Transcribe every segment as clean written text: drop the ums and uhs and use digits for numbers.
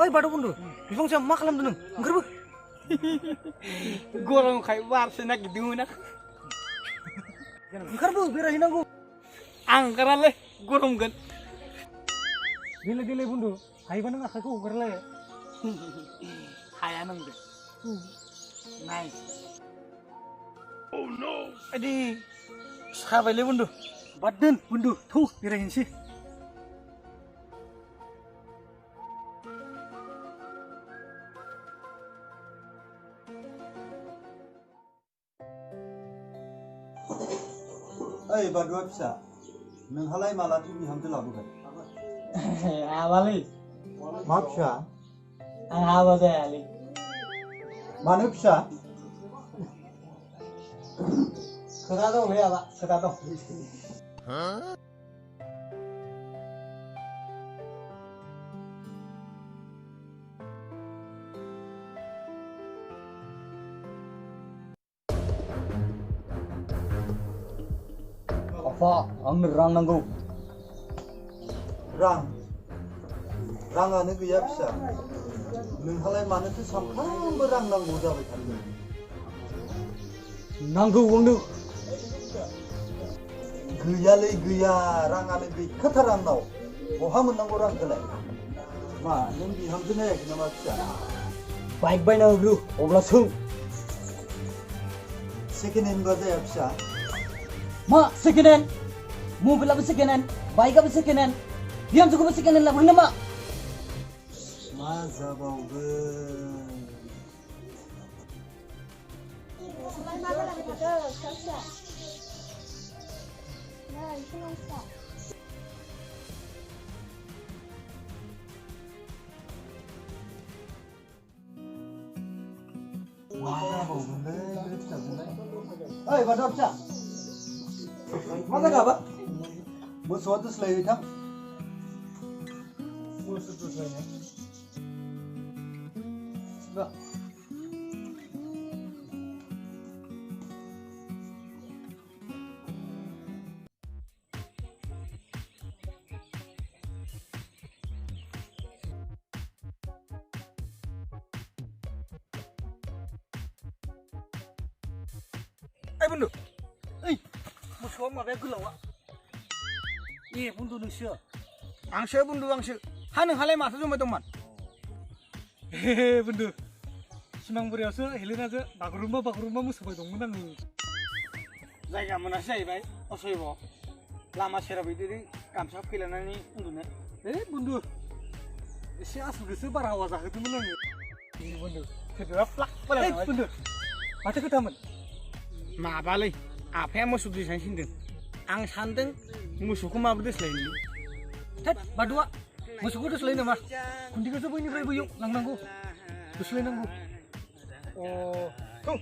Oi, Bodo bundu, bifang siapa mak lam dunung, ngerbu. Gorong kayak war senak diunak. Ngerbu, birahin aku. Angkaran leh, gorong gan. Dile bundu, hai banang aku gerle. Hai anang deh. Nice. Oh no. Adi, sahabat le bundu, badan bundu, tuh birahin sih. Hey, Baduwa फिसा नोंहालाय मालाथो बिहामजो लाबोगोन? Awalnya, मा फिसा? awal saya. मानो फिसा? Kita dong ya pak, kita dong. Apa? Angin rang nanggu. राङानो गैया फिसा नोंहालाय मानोथो सानफ्रामबो रां नांगौ जाबाय थादों Nanggu bundu. गैयालै गैया राङानो गैखाथार आंनाव बहा मोननांगौ रांखौलाय मा नों बिहामजो नायाखै नामा फिसा Baik nanggu dulu, oblas hung. Second हेन्डबा जाया फिसा Ma, second hand. Mobil apa second hand? Baik apa second hand? Diam cukup second hand lah, bener mak. मा जाबावगोन मा जाबावगोनलै बे फिसाजोंलाय ओइ बाथौ फिसा मा जागाबा मोसौआ दोस्लायहै थां मोसौ दोस्लायनाय Eh bundu, musuh mabek gula wa. Iya bundu nusia. Angse bundu angse. Haneng halai masa cuma teman. Hehe bundu. Senang beriasa, hilirnya aja bakurumba musuh bai dongmun ang. Zaयगा मोनासै जाहैबाय असयब लामा सेराव बिदि गामसा फैलानानै उन्दुनो Eh bundu, एसे आसु गोसो बारहावा जाहोदोंमोन आङो. bundu kedua plak Eh bundu, माथो खोथामोन? माबालै आफाया मोसौ दैसानो थिनदों आं सानदों मोसौखौ माबोरै दोस्लायनो Tet, Baduwa, musuhku doslain nama. Kundiga coba ini frey buyuk, lang nanggu. Doslain nanggu. Oh, tuh.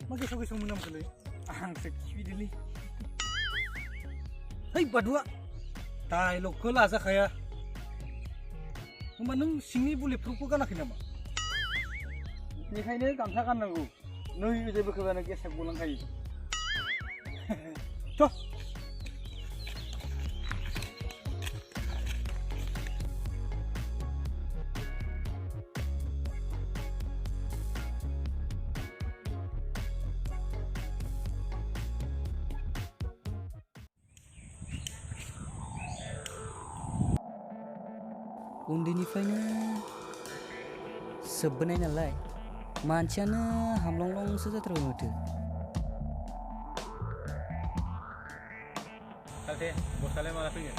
Magesok-gesok menam kali. आंसो खिफिदोलै Hei Baduwa, dialogku laza kaya. Hombा नों सिंनि बुलेटफोरखौ गानाखै नामा? बेनिखायनो गामसा गाननांगौ नै जेबो खोबानो गेसा गलांखायो थ' उन्दैनिफ्रायनो सोबबोनाय नालाय मानसियानो हामलंलंसो जाथारबाय माथो सालथे बस्थालाय माला फैगोन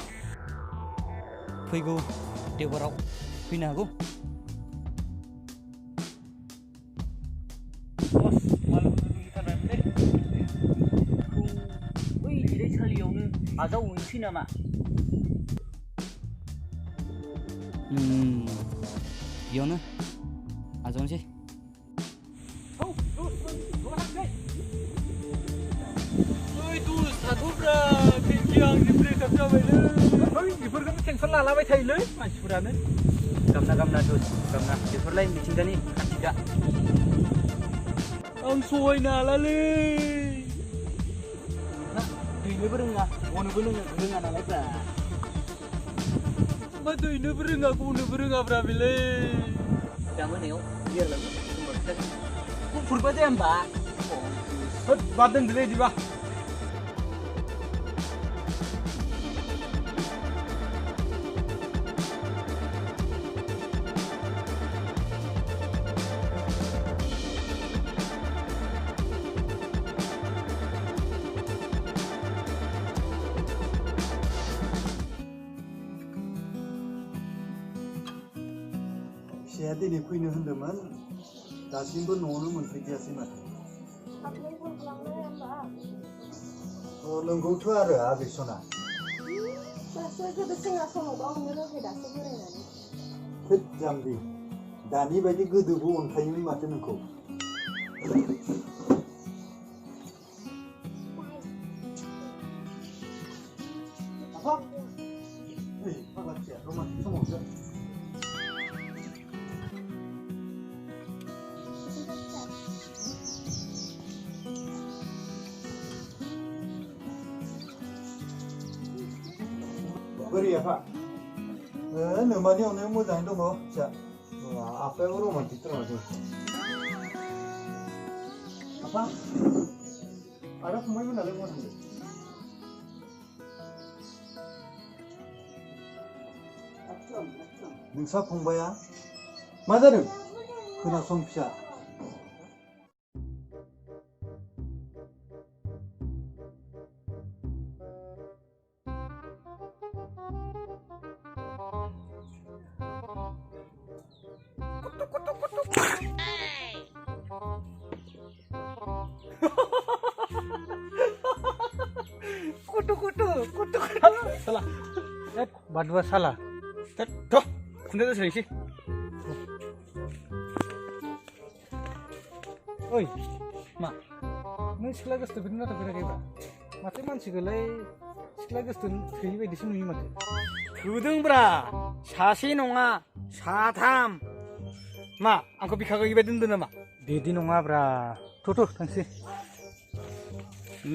फैगौ देवबाराव फैनो हागौ। बस मालखौनो लुगैथारबायमोनलै। बै जिरायसालियावनो आजावहैनोसै नामा? बेयावनो आजावनोसै। ओइ दुस थाथ'ब्रा बेखि आंनि ब्रेकआप जाबायलै। ओइ बेफोरखौनो टेनसन लालाबाय थायोलै मानसिफोरानो। गामना दुस गामना बेफोरलाय मिथिंगानि खान्थिखा। आं सहायनो हालालै। दैनोबो रोङा गनोबो रोङा नालायब्रा। मा दैनोबो रोङा गनोबो रोङाब्रा बेलै। दा मोनायाव बियारलांगोन गुफुरबा जाया होमबा? होद बाद दोनदोलै बिदिबा। फिसाया दिनै फैनो होन्दोंमोन दासिमबो न'आवनो मोनफैदियासै माथो। नंगौथ' आरो आगैसना। दासो गोदो सेंग्रा समाव गावनो रोङै दासो बोरायनानै। थोद जाम्बि दानि बायदि गोदोबो अनखायोमोन माथो नोंखौ। आफा ओइ फाग्ला फिसाया रमान्टिक समावसो। बोरै आफा? नोमानि अननायाव मोजाङै दङ फिसा। आफायाबो रमान्टिकथार माथो। आफा आदा फंबायमोनालाय बहा थांदों? नोंसा फंबाया मा जादों? खोनासं फिसा। kutu salah. Badua salah. Tuh, kunci sering sih. Oi, मा नों सिख्ला गोसथो बिदिनो नाथाफेराखैब्रा माथो मानसिखौलाय सिख्ला गोसथो थोयि बायदिसो नुयो माथो। थोदोंब्रा सासे नङा साथाम। मा आंखौ बिखा गैयि बायदि दोनदों नामा? बिदि नङाब्रा थ' थांसै।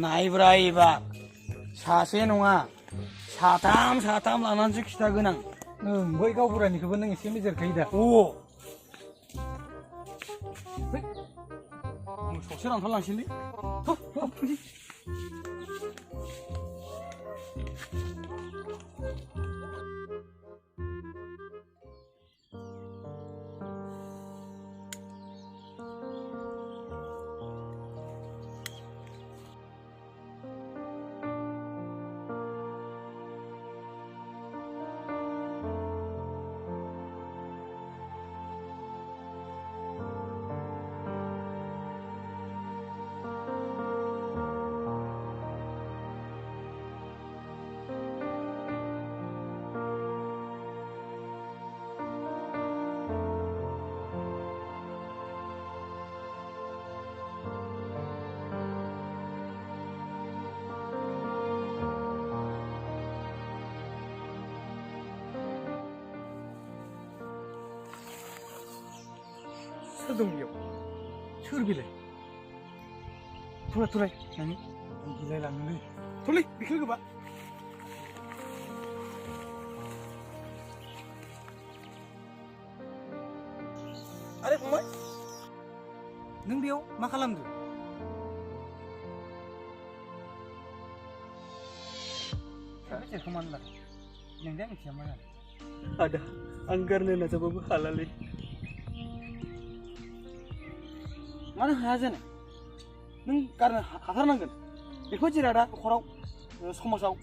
नायब्रा एबार सासे नङा साथाम लानानैसो खिथागोन आं। बै गावबुरानिखौबो नों एसे मिजेरखायो दा। आं ससे लांथ'लांसैलै। सोर दं बेयाव? सोर बेलाय? थुलाय नोंनि गिलाय लाङोलै। थुलै बिखौ गोबा। आरे फंबाय नों बेयाव मा खालामदों? सोरखौ मानो लादों? नोंजों मिथिया मा जादों? Ada anggarnya nasababu halal. मानो हाया जानो? नों गारनो हाथारनांगोन। बेखौ जिरादा न'खराव समाजाव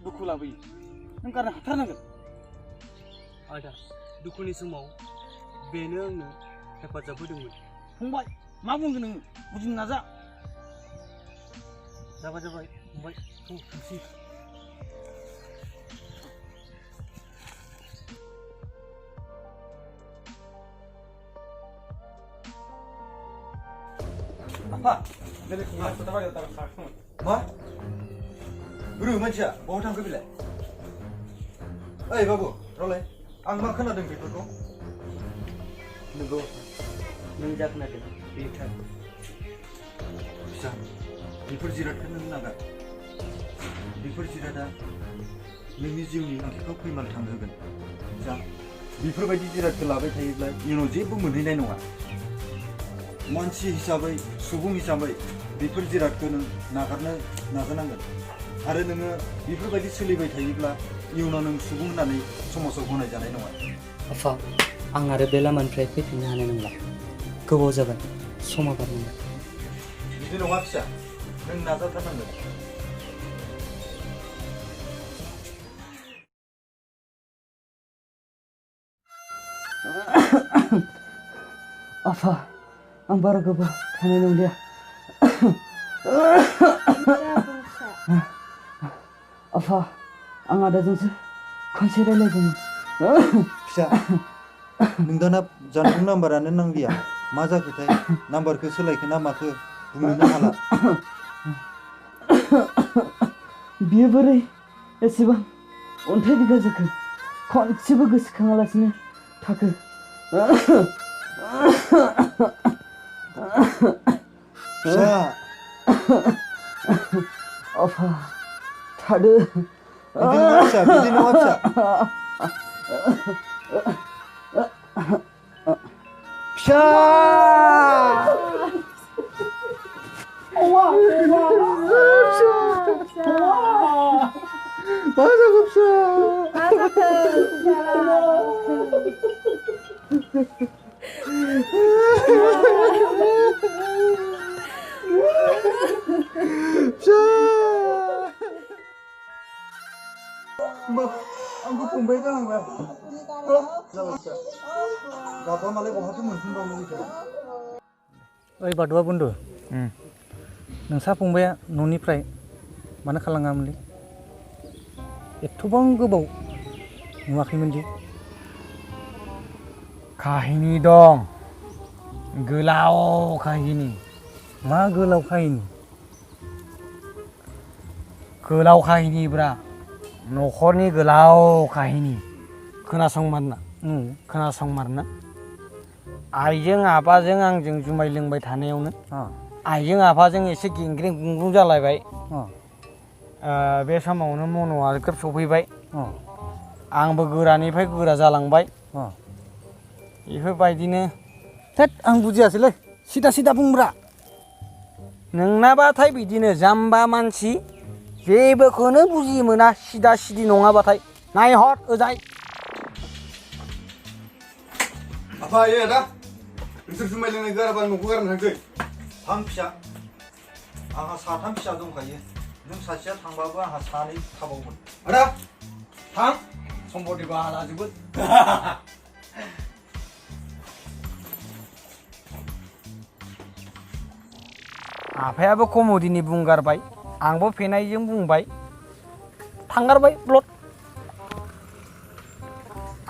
दुखु लाबोयो। नों गारनो हाथारनांगोन। आदा दुखुनि समाव बेनो आंनो हेफाजाब होदोंमोन। फंबाय मा बुंगोन नोङो बुजिनो नाजा। जाबाय फंबाय थांसै। Apa? Ma? Guru manusia, bawa थांखो बिलाय? ओइ बाबु, रलाय, आं मा खोनादों बेफोरखौ? नंगौ नों जा खोनादों बेयो थार। फिसा, बेफोर जिरादखौ नों नागार। बेफोर जिरादा नोंनि जिउनि थांखिखौ फैमाल थांहोगोन। जा, बेफोरबायदि जिरादखौ लाबाय थायोब्ला इयुनाव जेबो मोनहैनाय नङा। मानसि हिसाबै सुबुं हिसाबै बेफोर जिरादखौ नों नागारनो नाजानांगोन आरो नोङो बेफोरबायदि सोलिबाय थायोब्ला इयुनाव नों सुबुं होननानै समाजाव गनायजानाय नङा। आफा आं आरो बे लामानिफ्राय फैफिननो हानाय नंला। गोबाव जाबाय समा बारलांबाय। बिदि नङा फिसा, नों नाजाथारनांगोन। आफा आं बारा गोबाव थानाय नंलिया। आफा आं आदाजोंसो खनसे रायलायदोंमोन। फिसा, नों दाना जानबुं नाम्बारानो नांलिया। मा जाखोथाय? नाम्बारखौ सोलायखो ना माखो बुंनोनो हाला। बियो बोरै एसेबां अन्थाइ बिगा जाखो? खनसेबो गोसोखाङालासिनो थाखो। फिसा, आफा थादो। बिदि नङा फिसा, बिदि नङा फिसा। फिसा! मा जाखो फिसा? आंखौ फंबाय जालांबाय। गाबा मालाय बहाथो मोनफिनबावनो बेखौ? ओइ बादुवा बन्दु, नोंसा फंबाया न'निफ्राय मानो खालाङामोनलै? एथ'बां गोबाव नुवाखैमोनदि? काहिनी दं, गोलाव काहिनी। मा गोलाव खाहिनि? गोलाव काहिनीब्रा, न'खरनि गोलाव काहिनी। खोनासंमारना, खोनासंमारना। आइजों आफाजों आंजों जुमाय लोंबाय थानायावनो आइजों आफाजों एसे गेंग्रें गुंग्रुं जालायबाय। बे समावनो मन'आ ग्रोब सफैबाय। आंबो गोरानिफ्राय गोरा जालांबाय। बेफोरबायदिनो थेत आं बुजियासैलै, सिदा सिदा बुंब्रा। नोंनाबाथाय बिदिनो जाम्बा मानसि, जेबोखौनो बुजि मोना सिदा सिदि नङाबाथाय। नायहर ओजाय। आफा, ए आदा, नोंसोर जुमाय लोंनाय गाराबा न'खौ गारना थांसै। थां फिसा, आंहा 3 फिसा दंखायो। नों सासेया थांबाबो आंहा 2 थाबावगोन। आदा, थां। सम्पति बाहा लाजोबो। आफायाबो कमदिनि बुंगारबाय, आंबो फेनायजों बुंबाय, थांगारबाय ब्लद।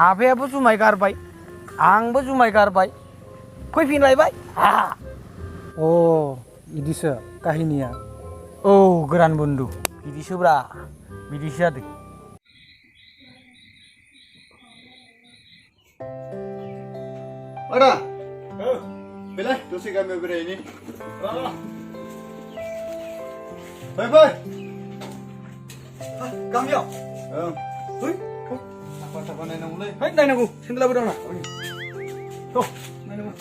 आफायाबो जुमाय गारबाय, आंबो जुमाय गारबाय, फैफिनलायबाय। अ बिदिसो काहिनिया। औ गोरान बन्दु, बिदिसोब्रा, बिदिसो जादों। आदा, बेलाय दसे गामियाव बेरायहैनि। फै फै। गामियाव? ओं। फै, साफा साफा नायनांगौलै। है नायनांगौ, सेन्देलाबो दं ना? नायनांगौ।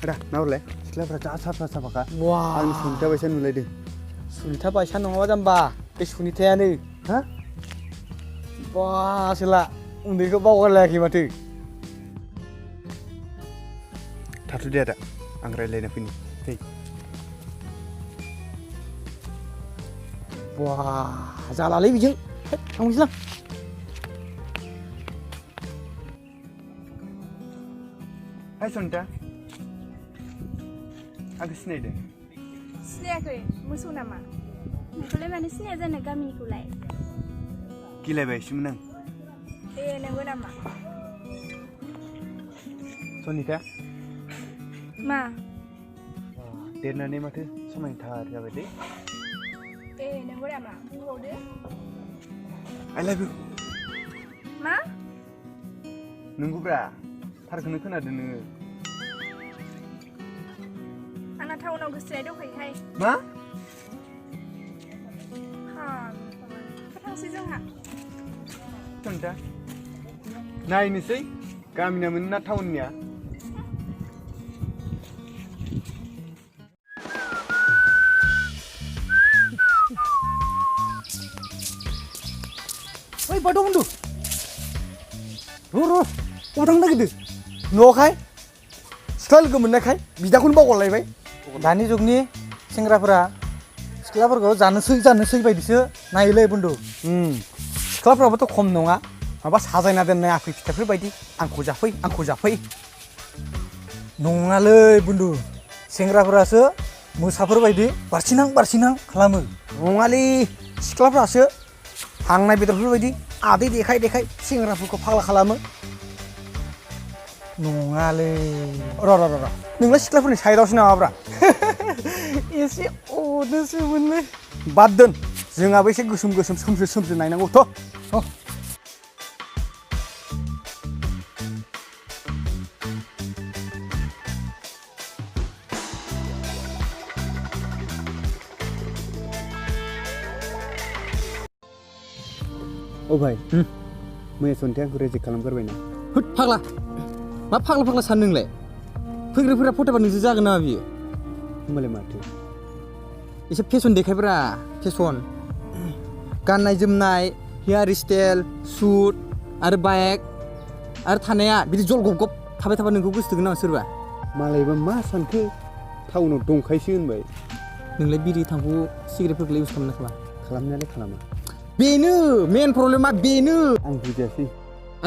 आदा, नाहरलाय, सिख्लाफ्रा जा साफा साफाखा। वा, आंनि सुनिता बायसा नुलायदों। सुनिता बायसा नङाबा जाम्बा, बे सुनितायानो। हा? बा सोला, उन्दैखौ बावगारलायाखै माथो। थाथ' दे आदा आं रायज्लायना फैनि फै Wah, जालालै बिजों थांसैलां हाय सनिता आंखौ सिनायदों सिनायाखै मोसौ नामा नोंखौलाय मानो सिनाया जानो गामिनिखौलाय गिलायबायसोमोन आं नंगौ नामा सनिता मा देरनानै माथो समायनाथार जाबाय दे नंगौ नामा बुंबावदो आइ लाभ इउ मा नंगौब्रा थारखौनो खोनादों नोङो आंना टाउनाव गोसोथोनाय दंखायोहाय मा थांसै जोंहा सनिता नायनोसै गामिना मोन ना टाउननिया Oi, Bodo bundu. Ro, udang na gitu. Nokay. Sekali gemenakay, bidakun bawalayबाय. दानि जुगनि सेंग्राफोरा सिख्लाफोरखौ जानोसै बायदिसो नायोलै बुन्दु सिख्लाफ्राबोथ' खम नङा माबा साजायना दोननाय आफै फिथाइफोर बायदि आंखौ जाफै नङालै बुन्दु सेंग्राफोरासो मोसाफोर बायदि बारसिनां खालामो नङालै सिख्लाफ्रासो हांनाय बेदरफोर बायदि आदै देखाय सेंग्राफोरखौ फाग्ला खालामो नङालै र' नोंलाय सिख्लाफोरनि साइडआवसो नामाब्रा एसे अनोसोमोनलै बाद दोन जोंहाबो एसे गोसोम सोमस्रो नायनांगौथ' ओ भाइ मैया सनिताया आंखौ रिजेक्ट खालामगारबायना होद फाग्ला मा फाग्ला सान नोंलाय फैग्राफोरा फटाबा नोंसो जागोन नामा बियो होमबालाय माथो एसे फेसन देखायब्रा फेसन गाननाय जोमनाय हेयार स्टाइल सुट आरो बाइक आरो थानाया बिदि जल गब थाबाय थाबा नोंखौ गोसोथोगोन नामा सोरबा मालायबा मा सानखो टाउनाव दंखायोसो होनबाय नोंलाय बिरि थांखु सिगारेटफोरखौलाय इउज खालामना खालामा खालामनायालाय खालामा बेनो मेन प्रब्लेमा बेनो आं बुजियासै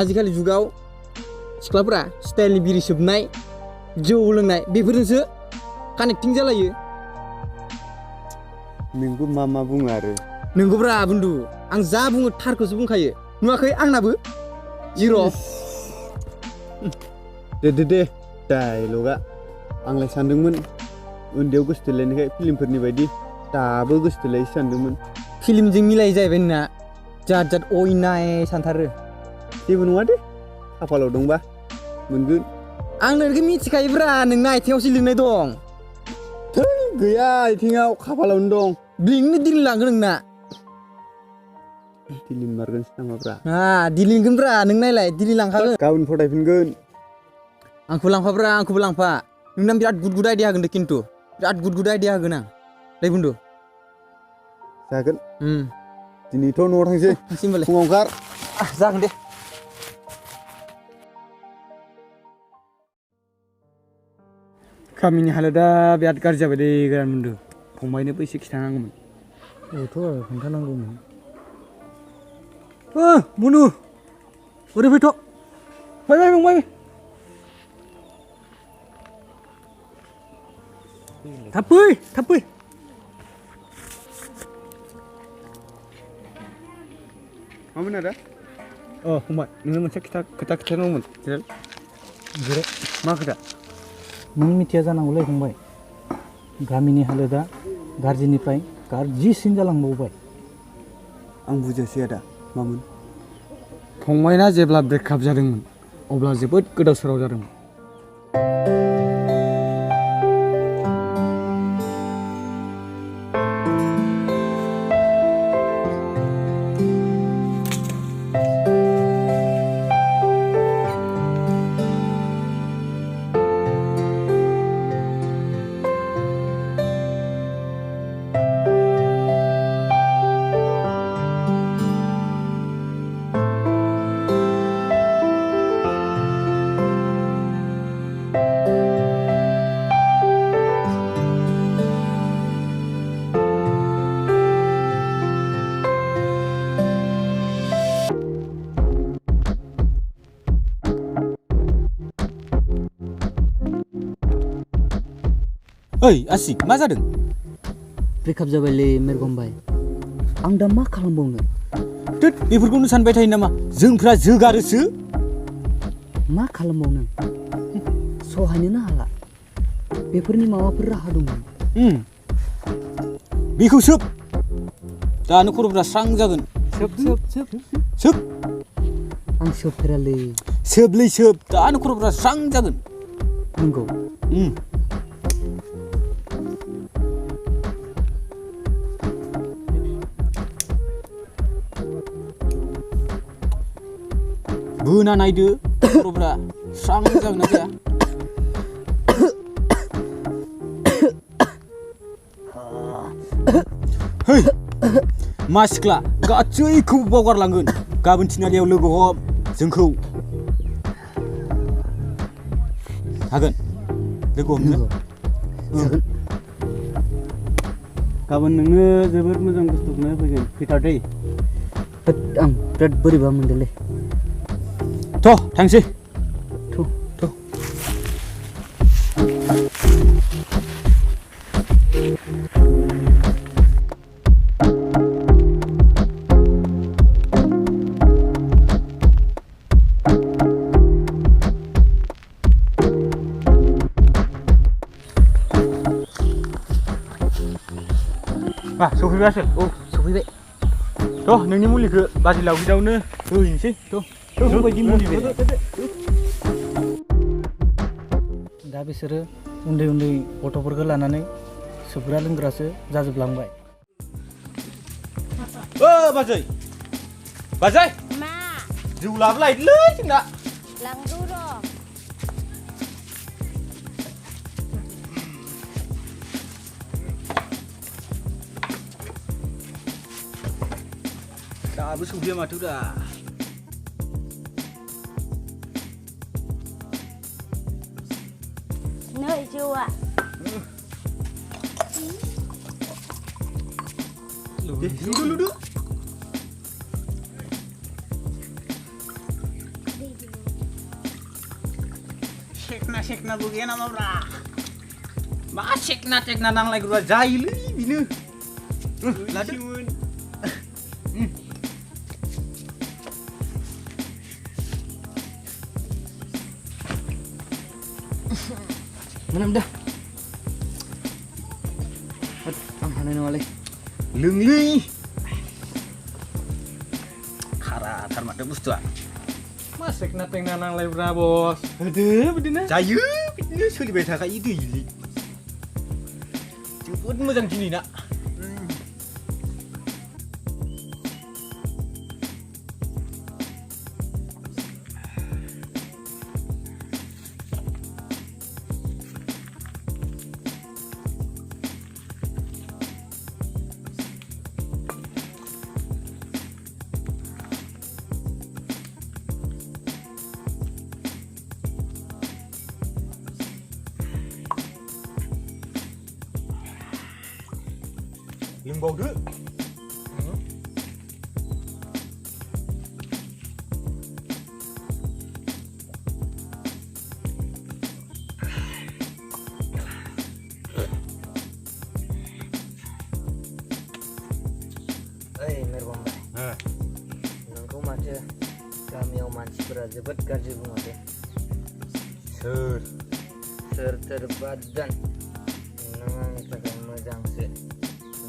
आजिखालि जुगाव सिख्लाफोरा स्टाइलनि बिरि सोबनाय जौ लोंनाय बेफोरजोंसो कानेक्टिं जालायो नोंबो मा बुङो आरो नंगौब्रा बुन्दु आं जा बुङो थारखौसो बुंखायो नुवाखै आंनाबो जिर' दे डायलगा आंलाय सानदोंमोन उन्दैयाव गोसोथोलायनायखाय फिल्मफोरनि बायदि दाबो गोसोथोलायसो सानदोंमोन फिल्मजों मिलाय जाहैबाय नोंना जात अयनाय सानथारो जेबो नङा दे खाफालाव दंबा मोनगोन आं नोंखौ मिथिखायोब्रा नोंना आथिङावसो लिरनाय दं थै गैया आथिङाव खाफालावनो दं ब्लिंनो दिल्ली लांगोन नोंना दिल्ली मारगोनसो नामाब्रा दिल्ली लिंगोनब्रा नों नायलाय दिल्ली लांखागोन गाबोन फरायफिनगोन आंखौबो लांफाब्रा आंखौबो लांफा नोंना बिराद गुड आइडिया होगोन दे खिन्थु बिराद गुड आइडिया होगोन आं दे बुन्दु जागोन दिनैथ' न'आव थांसै होमबालाय फुङाव ओंखार जागोन दे गामिनि हालोदा बिराद गाज्रि जाबाय दे गोरान बुन्दु फंबायनोबो एसे खिन्थानांगौमोन औथ' खोन्थानांगौमोन बुन्दु ओरै फैथ' फंबाय थाब फै मामोन आदा फंबाय नोंनो मोनसे खोथा खिन्थानांगौमोन जिराय मा खोथा नों मिथिया जानांगौलै फंबाय गामिनि हालोदा गाज्रिनिफ्राय गाज्रिसिन जालांबावबाय आं बुजियासै आदा मामोन फंबायना जेब्ला ब्रेकआप जादोंमोन अब्ला जोबोद गोदाव सोराव जादोंमोन ओइ आसिक मा जादों? ब्रेकआप जाबायलै मेरगमबाय आं दा मा खालामबावनो थोद बेफोरखौनो सानबाय थायो नामा जोंफ्रा जोगारोसो मा खालामबावनो सहायनोनो हाला बेफोरनि माबाफोर राहा दंमोन बेखौ सोब दानो खर'फ्रा स्रां जागोन सोब आं सोबफेरालै सोबलै सोब दानो खर'फ्रा स्रां जागोन नंगौ बोना नायदो खर'फ्रा स्रां जागोन ना जाया है मा सिख्ला गासैखौबो बावगारलांगोन गाबोन थिनालियाव लोगो हम जोंखौ हागोन लोगो हमनो गाबोन नोंनो जोबोद मोजां बुस्थुखौनो होफैगोन फैथार दै आं बिराद बोरैबा मोनदोंलै थ' थांसै मा सफैबाय आसोल सफैबाय थ' नोंनि मुलिखौ बाजै लावगिदावनो होहैनोसै बेबायदि मुलि दा बिसोरो उन्दै उन्दै गथ'फोरखौ लानानै सोबग्रा लोंग्रासो जाजोबलांबाय बाजै बाजै मा जौ लाबोलायदोलै जोंना लांगौ र' दाबो सौफैया माथोब्रा नै जौआ लुदो सेकनाबो गैया नामाब्रा मा सेकना टेकना नांलायग्रा जायोलै बिनो लादो Mana dah? Mana ni wale? लोंलै खाराथार माथो बुस्थुआ मा सेकना टेंना नांलायब्रा बस होदो बिदिनो जायो बिदिनो सोलिबाय थाखायो दैलि जोबोद मोजां दिनै ना लोंबावदो मेरगमबाय नोंखौ माथो गामियाव मानसिफोरा जोबोद गाज्रि बुङो दे सोर बाददान नों आंनि थाखाय मोजांसो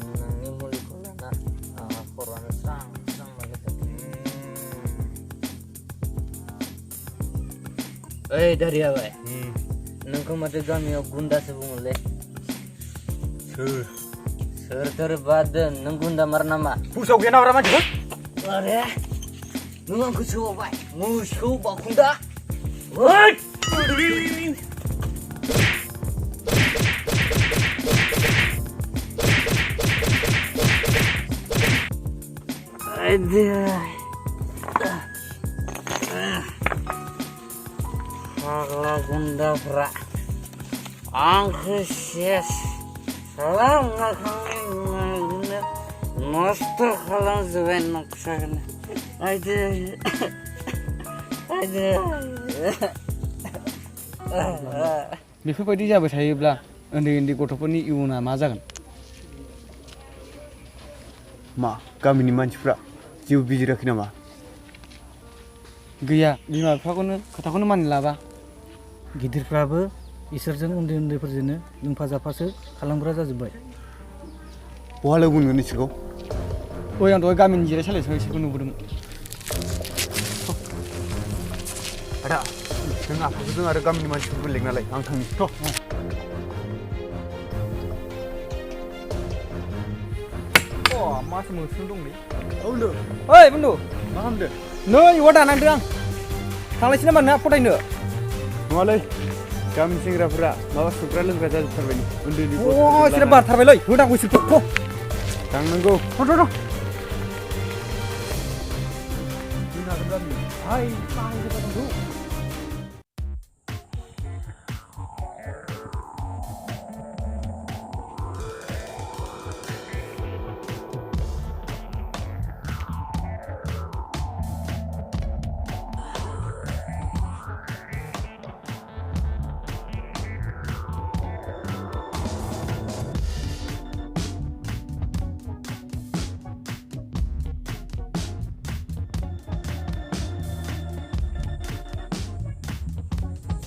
नोंनि मुलिखौ लाना आंहा खर'आनो स्रां मोनलायथारदों ओइ दारियाबाय नोंखौ माथो गामियाव गुन्दासो बुङोलै सोर बाददान नों गुन्दा मार नामा बुसाव गैया नाब्रा मानसिफोर अरे नों आंखौ सोबावबाय मोसौ बाखुन्दा ओइ फाग्ला गुन्दाफ्रा आंखौ सेस खालामखांनायनि नस्थ' खालामजोब्बाय नक्साखौनो आयदो बेफोरबायदि जाबाय थायोब्ला उन्दै उन्दै गथ'फोरनि इयुना मा जागोन मा गामिनि मानसिफ्रा जेबो बिजिराखै नामा गैया बिमा बिफाखौनो खोथाखौनो मानिलाबा गिदिरफ्राबो इसोरजों उन्दै उन्दैफोरजोंनो लोंफा जाफासो खालामग्रा जाजोब्बाय बहा लोगो मोनगोन बिसोरखौ ओइ आं दहाय गामिनि जिरायसालियावसो इसोरखौ नुबोदोंमोन आदा नों आफाखौ आरो गामिनि मानसिफोरखौ लेंनालाय आं थांनि मासो मोनस्रों दंलै औ लोग ओइ बन्दु मा खालामदो नै इवा दानांदों आं थांलायसै नामा नोंहा फरायनो नङालै गामिनि सेंग्राफोरा माबा सुग्रा लोंग्रा जाजोबथारबाय उन्दै उन्दै इसोर बारथारबायलै होनांगौ इसोरखौ थांनांगौ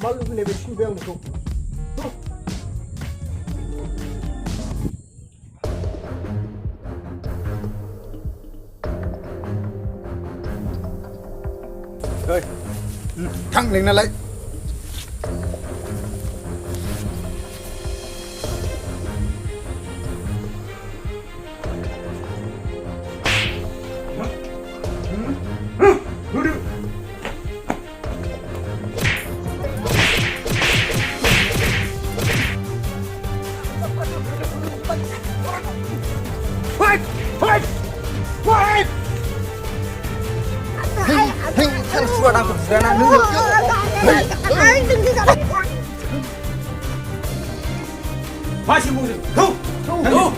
मा लुबैनाय बायदि नुबाय आं नोंखौ थां लेंनालाय Masih muda. Tuh.